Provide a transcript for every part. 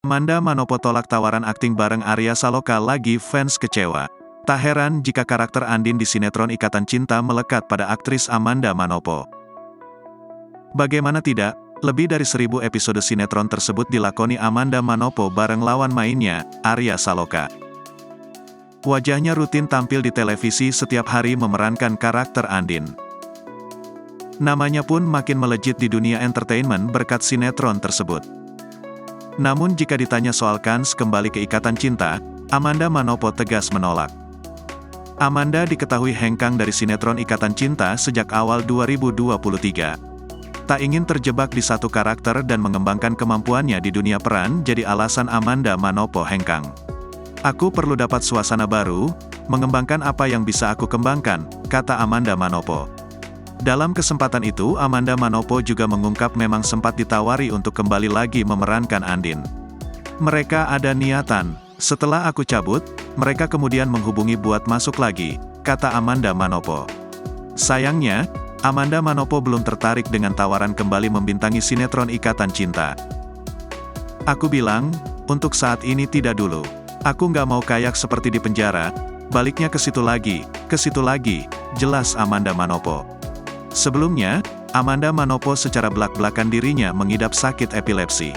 Amanda Manopo tolak tawaran akting bareng Arya Saloka lagi fans kecewa. Tak heran jika karakter Andin di sinetron Ikatan Cinta melekat pada aktris Amanda Manopo. Bagaimana tidak, lebih dari 1000 episode sinetron tersebut dilakoni Amanda Manopo bareng lawan mainnya, Arya Saloka. Wajahnya rutin tampil di televisi setiap hari memerankan karakter Andin. Namanya pun makin melejit di dunia entertainment berkat sinetron tersebut. Namun jika ditanya soal kans kembali ke Ikatan Cinta, Amanda Manopo tegas menolak. Amanda diketahui hengkang dari sinetron Ikatan Cinta sejak awal 2023. Tak ingin terjebak di satu karakter dan mengembangkan kemampuannya di dunia peran jadi alasan Amanda Manopo hengkang. Aku perlu dapat suasana baru, mengembangkan apa yang bisa aku kembangkan, kata Amanda Manopo. Dalam kesempatan itu Amanda Manopo juga mengungkap memang sempat ditawari untuk kembali lagi memerankan Andin. Mereka ada niatan, setelah aku cabut, mereka kemudian menghubungi buat masuk lagi, kata Amanda Manopo. Sayangnya, Amanda Manopo belum tertarik dengan tawaran kembali membintangi sinetron Ikatan Cinta. Aku bilang, untuk saat ini tidak dulu. Aku nggak mau kayak seperti di penjara, baliknya ke situ lagi, jelas Amanda Manopo. Sebelumnya, Amanda Manopo secara belak-belakan dirinya mengidap sakit epilepsi.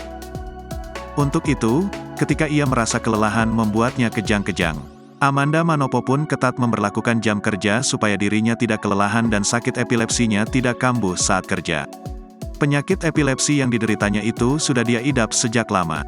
Untuk itu, ketika ia merasa kelelahan membuatnya kejang-kejang. Amanda Manopo pun ketat memberlakukan jam kerja supaya dirinya tidak kelelahan dan sakit epilepsinya tidak kambuh saat kerja. Penyakit epilepsi yang dideritanya itu sudah dia idap sejak lama.